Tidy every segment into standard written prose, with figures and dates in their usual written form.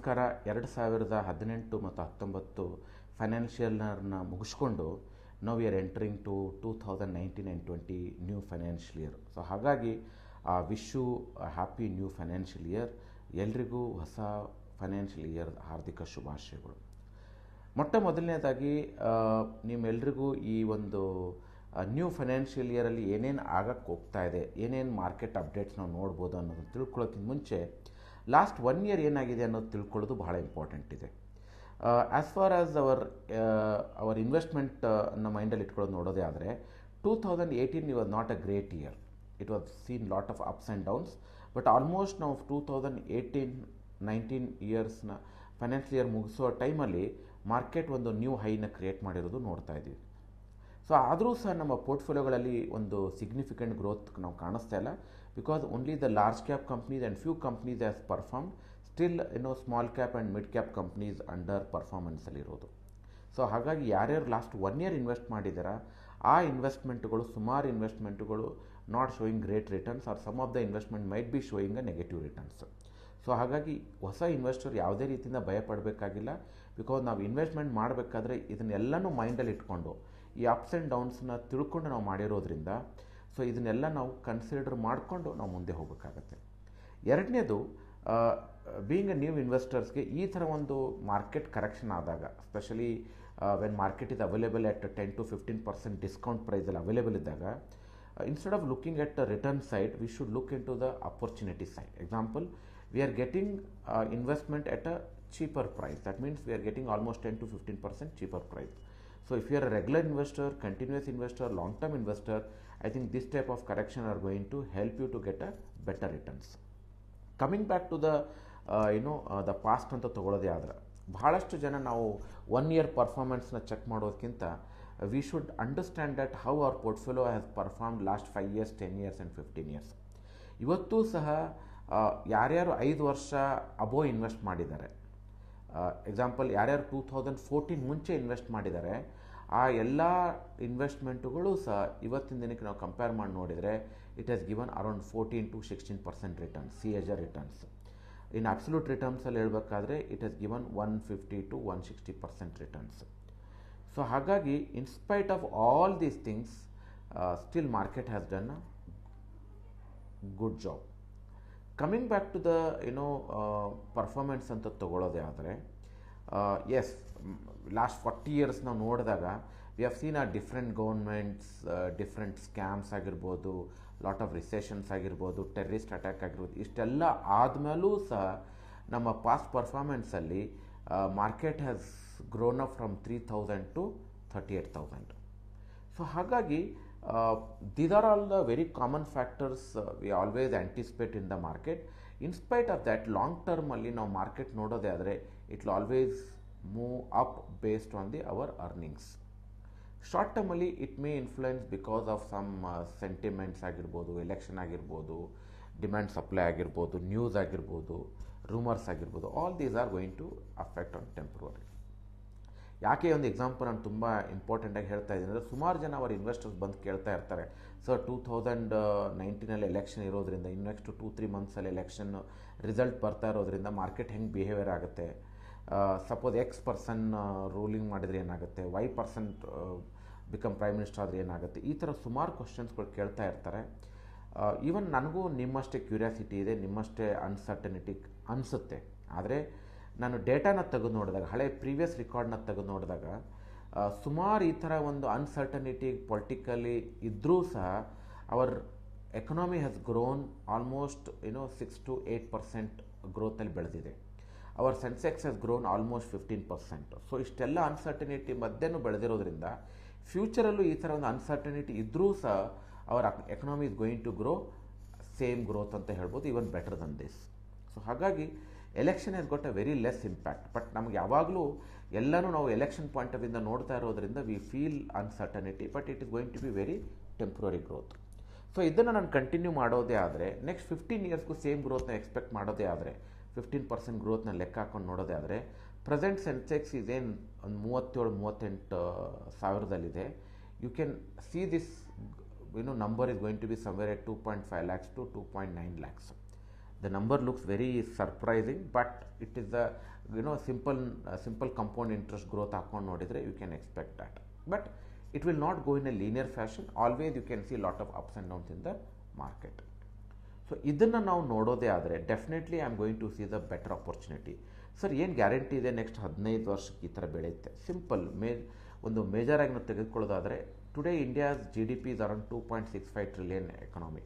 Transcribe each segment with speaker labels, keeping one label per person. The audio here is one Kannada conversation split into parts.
Speaker 1: ಪ್ರಕಾರ 2018 ಮತ್ತು 19 ಫೈನಾನ್ಷಿಯಲ್ನ ಮುಗಿಸ್ಕೊಂಡು ನಾವು we are entering to 2019 and 20 new financial year. So ಹಾಗಾಗಿ wish you happy new financial year. ಎಲ್ರಿಗೂ ಹೊಸ ಫೈನಾನ್ಷಿಯಲ್ ಇಯರ್ ಹಾರ್ದಿಕ ಶುಭಾಶಯಗಳು. ಮೊಟ್ಟ ಮೊದಲನೇದಾಗಿ ನಿಮ್ಮೆಲ್ರಿಗೂ ಈ ಒಂದು ನ್ಯೂ ಫೈನಾನ್ಷಿಯಲ್ ಇಯರಲ್ಲಿ ಏನೇನು ಆಗಕ್ಕೆ ಹೋಗ್ತಾ ಇದೆ, ಏನೇನು ಮಾರ್ಕೆಟ್ ಅಪ್ಡೇಟ್ಸ್ ನಾವು ನೋಡ್ಬೋದು ಅನ್ನೋದನ್ನು ತಿಳ್ಕೊಳ್ಳೋಕ್ಕಿಂತ ಮುಂಚೆ ಲಾಸ್ಟ್ 1 ಇಯರ್ ಏನಾಗಿದೆ ಅನ್ನೋದು ತಿಳ್ಕೊಳ್ಳೋದು ಬಹಳ ಇಂಪಾರ್ಟೆಂಟ್ ಇದೆ. As far as hour investment ನಮ್ಮ ಮೈಂಡಲ್ಲಿ ಇಟ್ಕೊಳ್ಳೋದು ನೋಡೋದೇ ಆದರೆ 2018 was not a great year. It was seen lot of ups and downs. But almost ನಾವು 2018-19 ಇಯರ್ಸ್ನ ಫೈನಾನ್ಷಿಯಲ್ ಇಯರ್ ಮುಗಿಸೋ ಟೈಮಲ್ಲಿ ಮಾರ್ಕೆಟ್ ಒಂದು ನ್ಯೂ ಹೈನ ಕ್ರಿಯೇಟ್ ಮಾಡಿರೋದು ನೋಡ್ತಾ ಇದ್ದೀವಿ. ಸೊ ಆದರೂ ಸಹ ನಮ್ಮ ಪೋರ್ಟ್ಫೋಲಿಯೋಗಳಲ್ಲಿ ಒಂದು ಸಿಗ್ನಿಫಿಕೆಂಟ್ ಗ್ರೋತ್ ನಾವು ಕಾಣಿಸ್ತಾ ಇಲ್ಲ. Because only the large cap companies and few companies has performed. Still small cap and mid cap companies under ಪರ್ಫಾರ್ಮೆನ್ಸಲ್ಲಿರೋದು. ಸೊ ಹಾಗಾಗಿ ಯಾರ್ಯಾರು ಲಾಸ್ಟ್ 1 ಇಯರ್ ಇನ್ವೆಸ್ಟ್ ಮಾಡಿದಾರ ಆ ಇನ್ವೆಸ್ಟ್ಮೆಂಟ್ಗಳು, ಸುಮಾರು ಇನ್ವೆಸ್ಟ್ಮೆಂಟ್ಗಳು not showing great returns are some of the investment might be showing a negative returns. So ಹಾಗಾಗಿ ಹೊಸ ಇನ್ವೆಸ್ಟರ್ ಯಾವುದೇ ರೀತಿಯಿಂದ ಭಯಪಡಬೇಕಾಗಿಲ್ಲ. ಬಿಕಾಸ್ ನಾವು ಇನ್ವೆಸ್ಟ್ಮೆಂಟ್ ಮಾಡಬೇಕಾದ್ರೆ ಇದನ್ನೆಲ್ಲನೂ ಮೈಂಡಲ್ಲಿ ಇಟ್ಕೊಂಡು ಈ ಅಪ್ಸ್ ಆ್ಯಂಡ್ ಡೌನ್ಸ್ನ ತಿಳ್ಕೊಂಡು ನಾವು ಮಾಡಿರೋದ್ರಿಂದ ಸೊ ಇದನ್ನೆಲ್ಲ ನಾವು ಕನ್ಸಿಡರ್ ಮಾಡಿಕೊಂಡು ನಾವು ಮುಂದೆ ಹೋಗಬೇಕಾಗತ್ತೆ. ಎರಡನೇದು, ಬೀಯಿಂಗ್ ಅ ನ್ಯೂ ಇನ್ವೆಸ್ಟರ್ಸ್ಗೆ ಈ ಥರ ಒಂದು ಮಾರ್ಕೆಟ್ ಕರೆಕ್ಷನ್ ಆದಾಗ, specially when market is available at 10-15% discount ಪ್ರೈಸಲ್ಲಿ ಅವೈಲೇಬಲ್ ಇದ್ದಾಗ, instead of looking at the return side, we should look into the opportunity side. Example, we are getting investment at a cheaper price. That means we are getting almost 10-15% cheaper price. So if you are a regular investor, continuous investor, long-term investor, I think this type of correction are going to help you to get a better returns. Coming back to the the past ಅಂತ ತಗೊಳ್ಳೋದೇ ಆದ್ರೆ, ಬಹಳಷ್ಟು ಜನ ನಾವು 1 ಇಯರ್ ಪರ್ಫಾರ್ಮೆನ್ಸ್ನ ಚೆಕ್ ಮಾಡೋದಕ್ಕಿಂತ we should understand that how our portfolio has performed last 5 years, 10 years and 15 years. ಇವತ್ತು ಸಹ ಯಾರ್ಯಾರು 5 ವರ್ಷ ಅಬೋ ಇನ್ವೆಸ್ಟ್ ಮಾಡಿದ್ದಾರೆ, ಎಕ್ಸಾಂಪಲ್ ಯಾರ್ಯಾರು 2014 ಮುಂಚೆ ಇನ್ವೆಸ್ಟ್ ಮಾಡಿದ್ದಾರೆ, ಆ ಎಲ್ಲ ಇನ್ವೆಸ್ಟ್ಮೆಂಟುಗಳು ಸಹ ಇವತ್ತಿನ ದಿನಕ್ಕೆ ನಾವು ಕಂಪೇರ್ ಮಾಡಿ ನೋಡಿದರೆ it has given around 14-16% returns, CAGR ರಿಟರ್ನ್ಸ್. ಇನ್ ಅಬ್ಸಲ್ಯೂಟ್ ರಿಟರ್ನ್ಸಲ್ಲಿ ಹೇಳಬೇಕಾದ್ರೆ it has given 150-160% returns. So ಹಾಗಾಗಿ in spite of all these things still market has done a good job. Coming back to the performance ಅಂತ ತಗೊಳ್ಳೋದೇ ಆದರೆ, ಎಸ್, ಲಾಸ್ಟ್ 40 ಇಯರ್ಸ್ ನಾವು ನೋಡಿದಾಗ we have seen a different governments, different scams ಆಗಿರ್ಬೋದು, ಲಾಟ್ ಆಫ್ ರಿಸೆಷನ್ಸ್ ಆಗಿರ್ಬೋದು, ಟೆರರಿಸ್ಟ್ ಅಟ್ಯಾಕ್ ಆಗಿರ್ಬೋದು, ಇಷ್ಟೆಲ್ಲ ಆದಮೇಲೂ ಸಹ ನಮ್ಮ past ಪರ್ಫಾರ್ಮೆನ್ಸಲ್ಲಿ market has grown up from 3,000 to 38,000. So ಹಾಗಾಗಿ these are all the very common factors we always anticipate in the market. In spite of that, long term ಅಲ್ಲಿ ನಾವು ಮಾರ್ಕೆಟ್ ನೋಡೋದೇ ಆದರೆ it will always move up based on our earnings. Short ಟರ್ಮಲ್ಲಿ it may influence because of some sentiments ಆಗಿರ್ಬೋದು, ಎಲೆಕ್ಷನ್ ಆಗಿರ್ಬೋದು, ಡಿಮ್ಯಾಂಡ್ ಸಪ್ಲೈ ಆಗಿರ್ಬೋದು, ನ್ಯೂಸ್ ಆಗಿರ್ಬೋದು, ರೂಮರ್ಸ್ ಆಗಿರ್ಬೋದು. All these are going to affect on temporary. ಯಾಕೆ ಒಂದು ಎಕ್ಸಾಂಪಲ್ ನಾನು ತುಂಬ ಇಂಪಾರ್ಟೆಂಟಾಗಿ ಹೇಳ್ತಾ ಇದ್ದೀನಿ ಅಂದರೆ, ಸುಮಾರು ಜನ ಅವರ ಇನ್ವೆಸ್ಟರ್ಸ್ ಬಂದು ಕೇಳ್ತಾ ಇರ್ತಾರೆ, ಸರ್ 2019 ಎಲೆಕ್ಷನ್ ಇರೋದ್ರಿಂದ ಇನ್ನು ನೆಕ್ಸ್ಟ್ 2-3 ಮಂತ್ಸಲ್ಲಿ ಎಲೆಕ್ಷನ್ ರಿಸಲ್ಟ್ ಬರ್ತಾ ಇರೋದ್ರಿಂದ ಮಾರ್ಕೆಟ್ ಹೆಂಗೆ ಬಿಹೇವಿಯರ್ ಆಗುತ್ತೆ, ಸಪೋಸ್ ಎಕ್ಸ್ ಪರ್ಸನ್ ರೂಲಿಂಗ್ ಮಾಡಿದರೆ ಏನಾಗುತ್ತೆ, why person become prime minister ಆದರೆ ಏನಾಗುತ್ತೆ, ಈ ಥರ ಸುಮಾರು ಕ್ವಶನ್ಸ್ಗಳು ಕೇಳ್ತಾ ಇರ್ತಾರೆ. ಈವನ್ ನನಗೂ ನಿಮ್ಮಷ್ಟೇ ಕ್ಯೂರಿಯಾಸಿಟಿ ಇದೆ, ನಿಮ್ಮಷ್ಟೇ ಅನ್ಸರ್ಟನಿಟಿ ಅನಿಸುತ್ತೆ. ಆದರೆ ನಾನು ಡೇಟಾನ ತೆಗೆದು ನೋಡಿದಾಗ, ಹಳೆ ಪ್ರೀವಿಯಸ್ ರಿಕಾರ್ಡ್ನ ತೆಗೆದು ನೋಡಿದಾಗ, ಸುಮಾರು ಈ ಥರ ಒಂದು ಅನ್ಸರ್ಟನಿಟಿ ಪೊಲಿಟಿಕಲಿ ಇದ್ದರೂ ಸಹ our economy has grown almost 6-8% ಗ್ರೋತಲ್ಲಿ ಬೆಳೆದಿದೆ. Our Sensex has grown almost 15%. So ಇಷ್ಟೆಲ್ಲ ಅನ್ಸರ್ಟನಿಟಿ ಮಧ್ಯೆನೂ ಬೆಳೆದಿರೋದ್ರಿಂದ ಫ್ಯೂಚರಲ್ಲೂ ಈ ಥರ ಒಂದು ಅನ್ಸರ್ಟನಿಟಿ ಇದ್ದರೂ ಸಹ our economy is going to grow same growth ಅಂತ ಹೇಳ್ಬೋದು, even better than this. So ಹಾಗಾಗಿ election has got a very less impact. But ನಮಗೆ ಯಾವಾಗಲೂ ಎಲ್ಲನೂ ನಾವು ಎಲೆಕ್ಷನ್ ಪಾಯಿಂಟ್ ಆಫ್ ಇಂದ ನೋಡ್ತಾ ಇರೋದ್ರಿಂದ we feel uncertainty, but it is going to be very temporary growth. So ಇದನ್ನು ನಾನು ಕಂಟಿನ್ಯೂ ಮಾಡೋದೇ ಆದರೆ ನೆಕ್ಸ್ಟ್ 15 ಇಯರ್ಸ್ಗೂ ಸೇಮ್ ಗ್ರೋತ್ನ ಎಕ್ಸ್ಪೆಕ್ಟ್ ಮಾಡೋದೇ ಆದರೆ, 15% ಗ್ರೋತ್ನ ಲೆಕ್ಕ ಹಾಕೊಂಡು ನೋಡೋದೇ ಆದರೆ, ಪ್ರೆಸೆಂಟ್ ಸೆನ್ಸೆಕ್ಸ್ ಇದೇನು ಒಂದು 37-38 ಸಾವಿರದಲ್ಲಿದೆ. You can see this number is going to be somewhere at 2.5 lakhs to 2.9 lakhs. The number looks very surprising, but it is a simple compound interest growth ಹಾಕೊಂಡು ನೋಡಿದರೆ you can expect that. But it will not go in a linear fashion. Always you can see a lot of ups and downs in the market. So ಇದನ್ನು ನಾವು ನೋಡೋದೇ ಆದರೆ definitely I am going to see the better opportunity. Sir ಏನು ಗ್ಯಾರಂಟಿ ಇದೆ ನೆಕ್ಸ್ಟ್ 15 ವರ್ಷಕ್ಕೆ ಈ ಥರ ಬೆಳೆಯುತ್ತೆ? ಸಿಂಪಲ್ ಒಂದು ಮೇಜರಾಗಿ ನಾವು ತೆಗೆದುಕೊಳ್ಳೋದಾದರೆ, today India's GDP is around 2.65 trillion economy.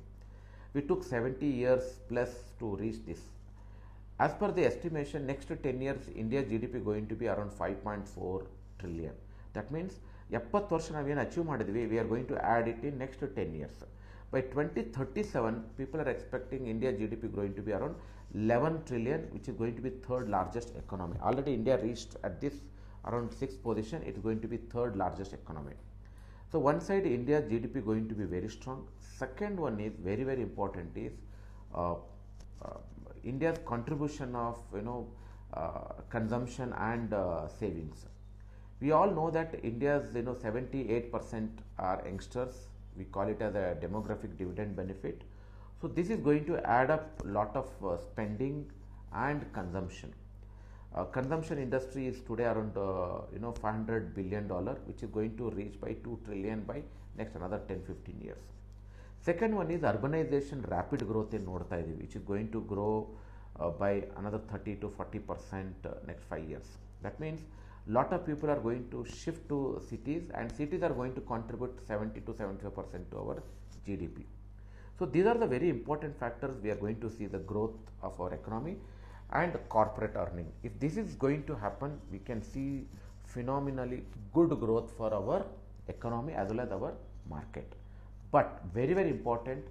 Speaker 1: We took 70 years plus to reach this. As per the estimation, next 10 years India's GDP going to be around 5.4 trillion. That means 70 ವರ್ಷ ನಾವೇನು ಅಚೀವ್ ಮಾಡಿದ್ವಿ, we are going to add it in next 10 years. By 2037, people are expecting India GDP going to be around 11 trillion, which is going to be third largest economy. Already India reached at this around 6th position. It is going to be third largest economy. So one side India's GDP going to be very strong. Second one is very very important is India's contribution of consumption and savings. We all know that India's 78% are youngsters. We call it as a demographic dividend benefit. So this is going to add up lot of spending and consumption. Consumption industry is today around $500 billion, which is going to reach by 2 trillion by next another 10-15 years. Second one is urbanization, rapid growth in ನೋಡ್ತಾ ಇದೀವಿ, which is going to grow by another 30 to 40% next 5 years. That means lot of people are going to shift to cities, and cities are going to contribute 70 to 75% to our GDP. So these are the very important factors. We are going to see the growth of our economy and corporate earning. If this is going to happen, we can see phenomenally good growth for our economy as well as our market. But very very important,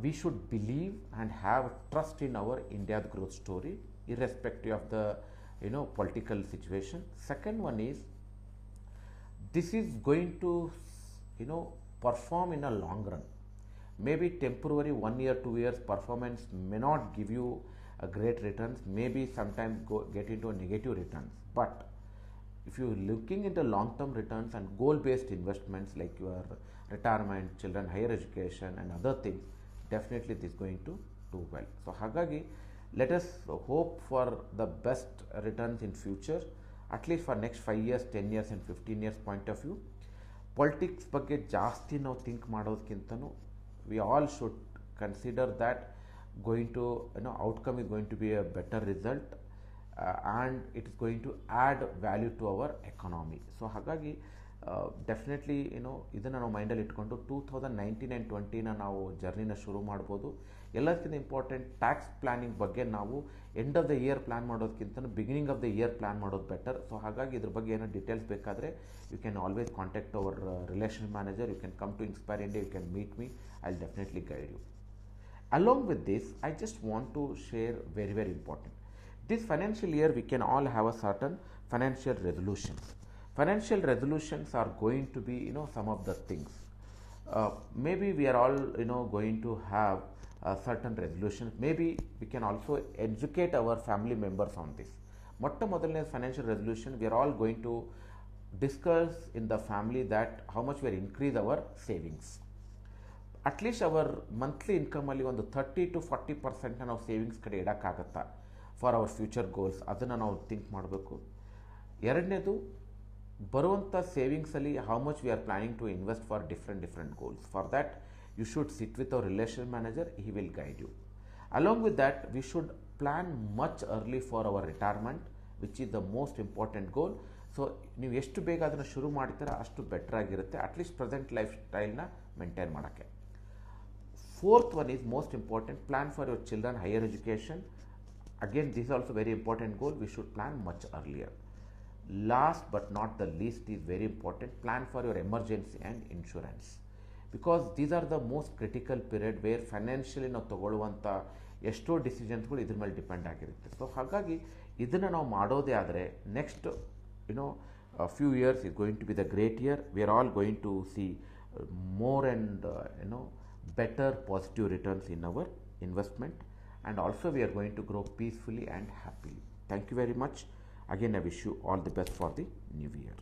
Speaker 1: we should believe and have trust in our India's growth story irrespective of the political situation. Second one is, this is going to perform in a long run. Maybe temporary 1 year 2 years performance may not give you a great returns, maybe sometimes get into a negative returns. But if you are looking into long term returns and goal based investments like your retirement, children higher education and other things, definitely this is going to do well. So hagagi let us hope for the best returns in future, at least for next 5 years, 10 years and 15 years point of view. Politics ಬಗ್ಗೆ ಜಾಸ್ತಿ ನಾವು think ಮಾಡೋದಕ್ಕಿಂತನೂ we all should consider that going to outcome is going to be a better result, and it is going to add value to our economy. So ಹಾಗಾಗಿ ಡೆಫಿನೆಟ್ಲಿ ಇದನ್ನು ನಾವು ಮೈಂಡಲ್ಲಿ ಇಟ್ಕೊಂಡು 2019 ಆ್ಯಂಡ್ 20ನ ನಾವು ಜರ್ನಿನ ಶುರು ಮಾಡ್ಬೋದು. ಎಲ್ಲದಕ್ಕಿಂತ ಇಂಪಾರ್ಟೆಂಟ್ ಟ್ಯಾಕ್ಸ್ ಪ್ಲಾನಿಂಗ್ ಬಗ್ಗೆ ನಾವು end of the year plan ಮಾಡೋದಕ್ಕಿಂತ beginning of the year plan ಮಾಡೋದು ಬೆಟರ್. ಸೊ ಹಾಗಾಗಿ ಇದ್ರ ಬಗ್ಗೆ ಏನೋ ಡೀಟೇಲ್ಸ್ ಬೇಕಾದರೆ you can always contact our relation manager. You can come to Inspire India, you can meet me, I will definitely guide you. Along with this, I just want to share very very important. This financial year we can all have a certain financial resolutions. Financial resolutions are going to be some of the things. Maybe we are all going to have certain resolutions. Maybe we can also educate our family members on this. ಮೊಟ್ಟ ಮೊದಲನೇ financial resolution, we are all going to discuss in the family that how much we are increase our savings. At least our monthly ಇನ್ಕಮಲ್ಲಿ ಒಂದು 30 to 40% ನಾವು ಸೇವಿಂಗ್ಸ್ ಕಡೆ ಇಡೋಕ್ಕಾಗತ್ತಾ ಫಾರ್ ಅವರ್ ಫ್ಯೂಚರ್ ಗೋಲ್ಸ್, ಅದನ್ನು ನಾವು ಥಿಂಕ್ ಮಾಡಬೇಕು. ಎರಡನೇದು, ಬರುವಂಥ ಸೇವಿಂಗ್ಸಲ್ಲಿ how much we are planning to invest for different goals. For that you should sit with our relation manager, he will guide you. Along with that we should plan much early for our retirement, which is the most important goal. So ನೀವು ಎಷ್ಟು ಬೇಗ ಅದನ್ನು ಶುರು ಮಾಡ್ತೀರಾ ಅಷ್ಟು ಬೆಟರ್ ಆಗಿರುತ್ತೆ, ಅಟ್ಲೀಸ್ಟ್ ಪ್ರೆಸೆಂಟ್ ಲೈಫ್ ಸ್ಟೈಲ್ನ ಮೇಂಟೈನ್ ಮಾಡೋಕ್ಕೆ. Fourth one is most important, plan for your children higher education. Again, this is also very important goal, we should plan much earlier. Last but not the least is very important, plan for your emergency and insurance, because these are the most critical period where financially ನಾವು ತಗೊಳ್ಳುವಂಥ ಎಷ್ಟೋ ಡಿಸಿಷನ್ಸ್ಗಳು ಇದ್ರ ಮೇಲೆ ಡಿಪೆಂಡ್ ಆಗಿರುತ್ತೆ. ಸೊ ಹಾಗಾಗಿ ಇದನ್ನು ನಾವು ಮಾಡೋದೇ ಆದರೆ next few years is going to be the great year. We are all going to see more and better positive returns in our investment, and also we are going to grow peacefully and happily. Thank you very much. Again, I wish you all the best for the new year.